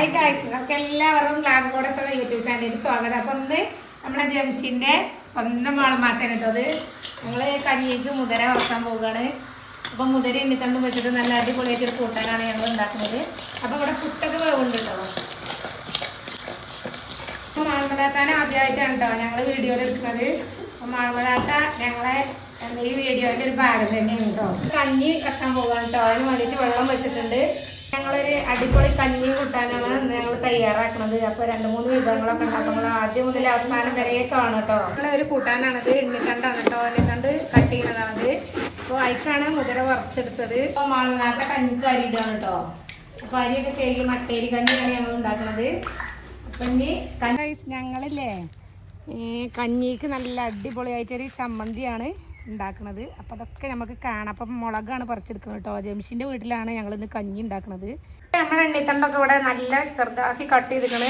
Hi guys, നിങ്ങൾക്ക് എല്ലാവർക്കും black board YouTube ചാനലിൽ സ്വാഗതം. അപ്പൊ ഒന്ന് നമ്മുടെ ജംഷിന്റെ സ്വന്തം മാളമാക്കാൻ കേട്ടത് ഞങ്ങള് കഞ്ഞിക്ക് മുതിര വറക്കാൻ പോവുകയാണ്. അപ്പൊ മുതിര എണ്ണിത്തണ്ട് വെച്ചിട്ട് നല്ല അടിപൊളിയായിട്ട് കൂട്ടാനാണ് ഞങ്ങൾ ഉണ്ടാക്കുന്നത്. അപ്പൊ ഇവിടെ പുട്ടൊക്കെ വേവുണ്ട് കേട്ടോ. അപ്പൊ മാൾമതാക്കാൻ ആദ്യമായിട്ടാണ് കേട്ടോ ഞങ്ങള് വീഡിയോയിൽ എടുക്കുന്നത്. അപ്പൊ മാൾമതാക്ക ഞങ്ങളെ ഈ വീഡിയോയുടെ ഒരു ഭാഗം തന്നെയാണ് കേട്ടോ. കഞ്ഞി വെക്കാൻ പോകാൻ കേട്ടോ. അതിന് വേണ്ടിയിട്ട് വെള്ളം വെച്ചിട്ടുണ്ട്. ഞങ്ങളൊരു അടിപൊളി കഞ്ഞിയും കൂട്ടാനാണ് ഞങ്ങൾ തയ്യാറാക്കുന്നത്. അപ്പൊ 2-3 വിഭവങ്ങളൊക്കെ ഉണ്ട്. അപ്പൊ നിങ്ങൾ ആദ്യം മുതൽ അവസാനം വരെ കാണും കേട്ടോ. ഒരു കൂട്ടാനാണത്, എണ്ണിത്തണ്ടാണ് കേട്ടോ. എണ്ണിത്തണ്ട് കട്ട് ചെയ്യുന്നതാണത്. അപ്പൊ അതിക്കാണ് മുതിര വറുത്തെടുത്തത്. അപ്പൊ മാളനാത്ത കഞ്ഞിക്ക് അരിയിടാണ് കേട്ടോ. അപ്പൊ അരിയൊക്കെ കേൾക്കി മട്ടേരി കഞ്ഞിയാണ് ഞങ്ങൾ ഉണ്ടാക്കുന്നത്. അപ്പൊ ഇനി ഞങ്ങളില്ലേ കഞ്ഞിക്ക് നല്ല അടിപൊളിയായിട്ടൊരു ചമ്മന്തിയാണ് ഉണ്ടാക്കുന്നത്. അപ്പം അതൊക്കെ നമുക്ക് കാണാം. അപ്പം മുളകാണ് പറിച്ചെടുക്കുന്നത് കേട്ടോ. ജംഷിൻ്റെ വീട്ടിലാണ് ഞങ്ങൾ ഇന്ന് കഞ്ഞി ഉണ്ടാക്കുന്നത്. നമ്മളെ എണ്ണിത്തണ്ടൊക്കെ ഇവിടെ നല്ല ചെറുതാക്കി കട്ട് ചെയ്തിരിക്കണ്.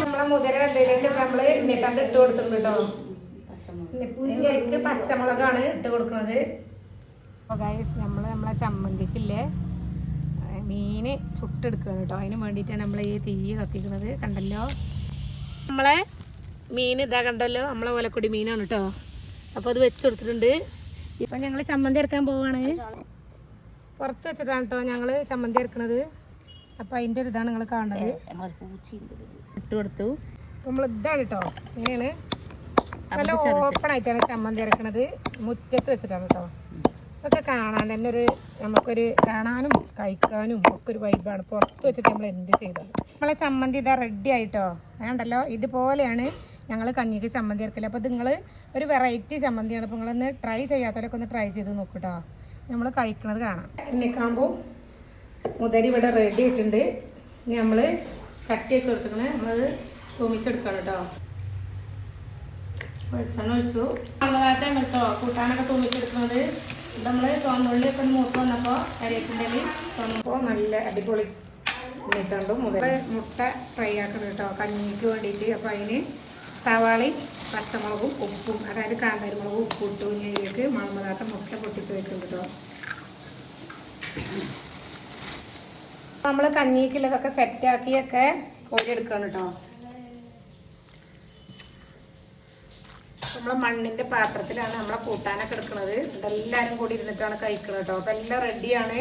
നമ്മളെ മുതിര എന്തെങ്കിലും നമ്മൾ എണ്ണിത്തണ്ട് ഇട്ട് കൊടുത്തിട്ടുണ്ട് കേട്ടോ. പച്ചമുളകാണ് ഇട്ട് കൊടുക്കുന്നത്. അപ്പോൾ ഗൈസ് നമ്മളെ ചമ്മന്തിക്കില്ലേ മീൻ ചുട്ടെടുക്കുകയാണ് കേട്ടോ. അതിന് വേണ്ടിയിട്ടാണ് നമ്മൾ ഈ തീ കത്തിക്കുന്നത്. കണ്ടല്ലോ നമ്മളെ മീൻ ഇതാ കണ്ടല്ലോ, നമ്മളെ ഓലക്കൊടി മീനാണ് കേട്ടോ. അപ്പോൾ അത് വെച്ച് കൊടുത്തിട്ടുണ്ട്. ഇപ്പം ഞങ്ങൾ ചമ്മന്തി ഇറക്കാൻ പോവുകയാണ്. പുറത്ത് വെച്ചിട്ടാണ് കേട്ടോ ഞങ്ങൾ ചമ്മന്തി ഇറക്കുന്നത്. അപ്പം അതിൻ്റെ ഒരു ഇതാണ് നിങ്ങൾ കാണുന്നത്. ഇട്ട് കൊടുത്തു. നമ്മൾ ഇതാണ് കേട്ടോ, ഇങ്ങനെയാണ് നല്ല ഓപ്പൺ ആയിട്ടാണ് ചമ്മന്തി ഇറക്കുന്നത്. മുറ്റത്ത് വെച്ചിട്ടാണ് കേട്ടോ. അതൊക്കെ കാണാൻ തന്നെ നമുക്കൊരു കാണാനും കഴിക്കാനും ഒക്കെ ഒരു വൈബാണ്. പുറത്ത് വെച്ചിട്ട് നമ്മൾ എന്ത് ചെയ്തത്. നമ്മളെ ചമ്മന്തി ഇതാ റെഡി ആയിട്ടോ. അതുകൊണ്ടല്ലോ ഇതുപോലെയാണ് ഞങ്ങൾ കഞ്ഞിക്ക് ചമ്മന്തി ഇറക്കില്ല. അപ്പോൾ നിങ്ങൾ ഒരു വെറൈറ്റി ചമ്മന്തിയാണ്. അപ്പോൾ നിങ്ങളൊന്ന് ട്രൈ ചെയ്യാത്തവരൊക്കെ ഒന്ന് ട്രൈ ചെയ്ത് നോക്കൂട്ടോ. നമ്മൾ കഴിക്കുന്നത് കാണാം. എണ്ണക്കാകുമ്പോൾ മുതിരി ഇവിടെ റെഡി ആയിട്ടുണ്ട്. ഇനി നമ്മൾ കട്ടി വെച്ച് കൊടുത്തിരിക്കണേ. നമ്മളത് തൂമിച്ചെടുക്കണം കേട്ടോ. വെളിച്ചെണ്ണ ഒഴിച്ചു നമ്മളായിട്ടാണ് കേട്ടോ കൂട്ടാനൊക്കെ തൂമിച്ചെടുക്കുന്നത്. നമ്മൾ തോന്നുള്ളിയൊക്കെ ഒന്ന് മൂത്ത് വന്നപ്പോൾ അരിയത്തിൻ്റെ തോന്നുമ്പോൾ നല്ല അടിപൊളി എന്നിട്ടുണ്ടും മുട്ട ഫ്രൈ ആക്കണം കേട്ടോ കഞ്ഞിക്ക് വേണ്ടിയിട്ട്. അപ്പോൾ അതിന് സവാളയും പച്ചമുളകും ഉപ്പും, അതായത് കാന്താരിമുളകും ഉപ്പും ഇട്ടു. ഇതിലേക്ക് മാൾമതാത്ത മുട്ട പൊട്ടിച്ച് വെക്കും കേട്ടോ. നമ്മൾ കഞ്ഞിക്കുള്ളതൊക്കെ സെറ്റാക്കിയൊക്കെ കോരിയെടുക്കണം കേട്ടോ. നമ്മൾ മണ്ണിൻ്റെ പാത്രത്തിലാണ് നമ്മളെ കൂട്ടാനൊക്കെ എടുക്കുന്നത്. എല്ലാവരും കൂടി ഇരുന്നിട്ടാണ് കഴിക്കുന്നത് കേട്ടോ. അപ്പം എല്ലാം റെഡിയാണ്.